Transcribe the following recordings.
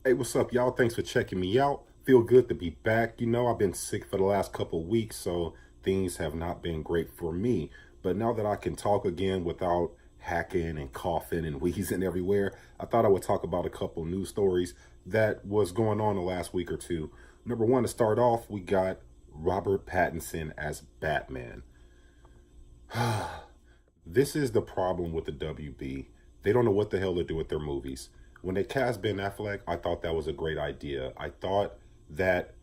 Hey, what's up, y'all? Thanks for checking me out. Feel good to be back. I've been sick for the last couple of weeks, so things have not been great for me. But now that I can talk again without hacking and coughing and wheezing everywhere, I thought I would talk about a couple news stories that was going on the last week or two. Number one, to start off, we got Robert Pattinson as Batman. This is the problem with the WB. They don't know what the hell to do with their movies. When they cast Ben Affleck, I thought that was a great idea. I thought that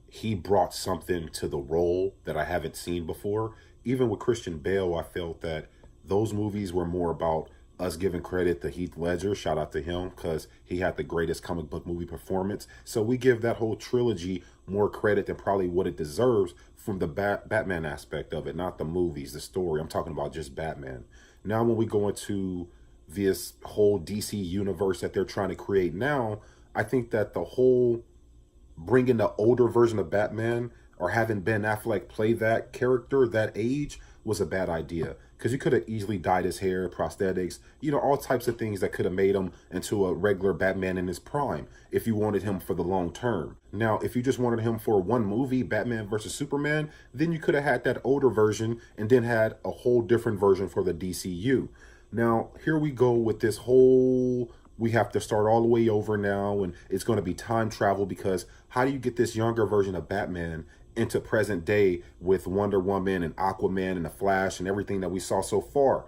he brought something to the role that I haven't seen before. Even with Christian Bale, I felt that those movies were more about us giving credit to Heath Ledger. Shout out to him because he had the greatest comic book movie performance. So we give that whole trilogy more credit than probably what it deserves from the Batman aspect of it, not the movies, the story. I'm talking about just Batman. Now, when we go into this whole DC universe that they're trying to create now, I think that the whole bringing the older version of Batman or having Ben Affleck play that character, that age, was a bad idea. Because you could have easily dyed his hair, prosthetics, all types of things that could have made him into a regular Batman in his prime if you wanted him for the long term. Now, if you just wanted him for one movie, Batman versus Superman, then you could have had that older version and then had a whole different version for the DCU. Now, here we go with this whole we have to start all the way over now and it's going to be time travel because how do you get this younger version of Batman into present day with Wonder Woman and Aquaman and the Flash and everything that we saw so far?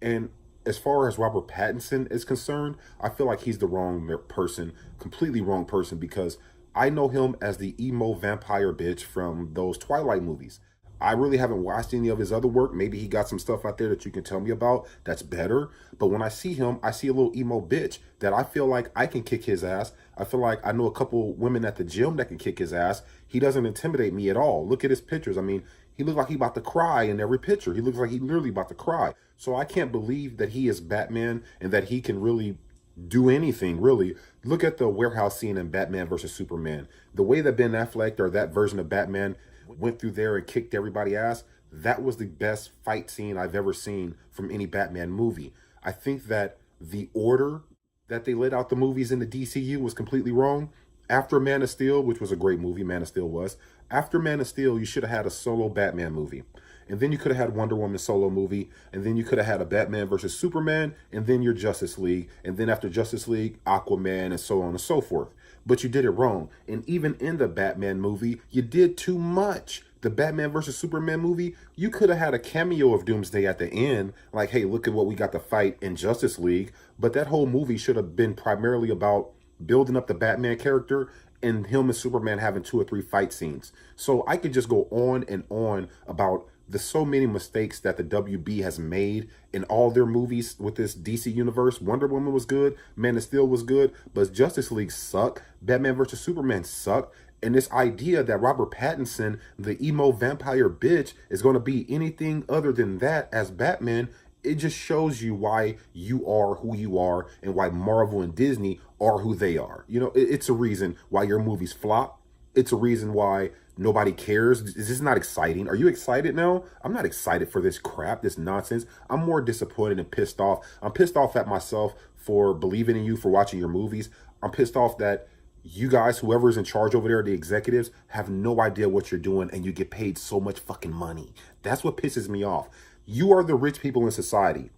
And as far as Robert Pattinson is concerned, I feel like he's the wrong person, completely wrong person, because I know him as the emo vampire bitch from those Twilight movies. I really haven't watched any of his other work. Maybe he got some stuff out there that you can tell me about that's better. But when I see him, I see a little emo bitch that I feel like I can kick his ass. I feel like I know a couple women at the gym that can kick his ass. He doesn't intimidate me at all. Look at his pictures. I mean, he looks like he about to cry in every picture. He looks like he literally about to cry. So I can't believe that he is Batman and that he can really do anything, really. Look at the warehouse scene in Batman versus Superman. The way that Ben Affleck or that version of Batman went through there and kicked everybody ass, that was the best fight scene I've ever seen from any Batman movie. I think that the order that they laid out the movies in the DCU was completely wrong. After Man of Steel, which was a great movie, Man of Steel was, after Man of Steel, you should have had a solo Batman movie. And then you could have had Wonder Woman solo movie, and then you could have had a Batman versus Superman, and then your Justice League, and then after Justice League, Aquaman, and so on and so forth. But you did it wrong. And even in the Batman movie, you did too much. The Batman versus Superman movie, you could have had a cameo of Doomsday at the end, like, hey, look at what we got to fight in Justice League. But that whole movie should have been primarily about building up the Batman character and him and Superman having 2 or 3 fight scenes. So I could just go on and on about the so many mistakes that the WB has made in all their movies with this DC universe. Wonder Woman was good, Man of Steel was good, but Justice League sucked. Batman versus Superman sucked. And this idea that Robert Pattinson, the emo vampire bitch, is going to be anything other than that as Batman, it just shows you why you are who you are and why Marvel and Disney are who they are. It's a reason why your movies flop. It's a reason why nobody cares. Is this not exciting? Are you excited now? I'm not excited for this crap, this nonsense. I'm more disappointed and pissed off. I'm pissed off at myself for believing in you, for watching your movies. I'm pissed off that you guys, whoever's in charge over there, the executives, have no idea what you're doing and you get paid so much fucking money. That's what pisses me off. You are the rich people in society.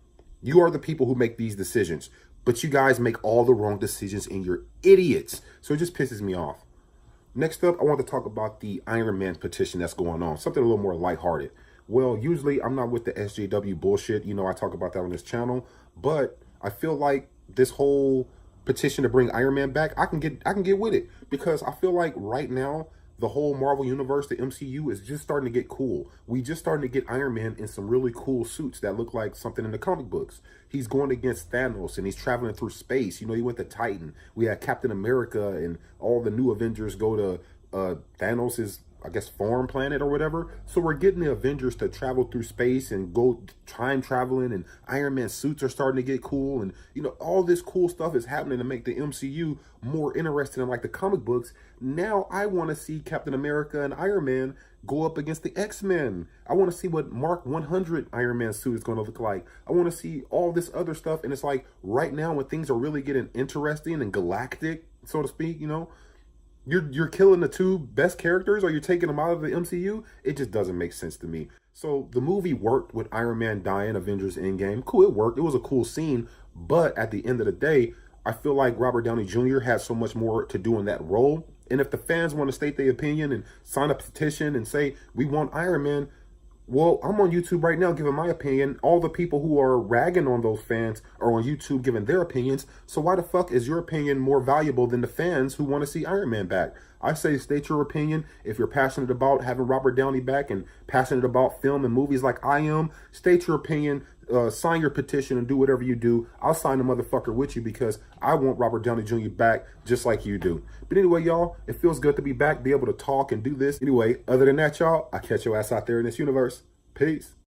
You are the people who make these decisions. But you guys make all the wrong decisions and you're idiots. So it just pisses me off. Next up, I want to talk about the Ironman petition that's going on. Something a little more lighthearted. Well, usually I'm not with the SJW bullshit. I talk about that on this channel. But I feel like this whole petition to bring Iron Man back, I can get with it, because I feel like right now the whole Marvel universe, the MCU, is just starting to get cool. We just starting to get Iron Man in some really cool suits that look like something in the comic books. He's going against Thanos and he's traveling through space. He went to Titan. We had Captain America and all the new Avengers go to Thanos's, I guess, farm planet or whatever. So we're getting the Avengers to travel through space and go time traveling, and Iron Man suits are starting to get cool, and all this cool stuff is happening to make the MCU more interested in like the comic books. Now I want to see Captain America and Iron Man go up against the X-Men. I want to see what Mark 100 Iron Man suit is going to look like. I want to see all this other stuff. And it's like right now when things are really getting interesting and galactic, so to speak, you know? You're killing the two best characters, or you're taking them out of the MCU. It just doesn't make sense to me. So the movie worked with Iron Man dying, Avengers Endgame. Cool, it worked. It was a cool scene. But at the end of the day, I feel like Robert Downey Jr. has so much more to do in that role. And if the fans want to state their opinion and sign a petition and say, we want Iron Man, well, I'm on YouTube right now giving my opinion. All the people who are ragging on those fans are on YouTube giving their opinions. So why the fuck is your opinion more valuable than the fans who want to see Iron Man back? I say state your opinion. If you're passionate about having Robert Downey back and passionate about film and movies like I am, state your opinion, sign your petition and do whatever you do. I'll sign the motherfucker with you because I want Robert Downey Jr. back just like you do. But anyway, y'all, it feels good to be back, be able to talk and do this. Anyway, other than that, y'all, I'll catch your ass out there in this universe. Peace.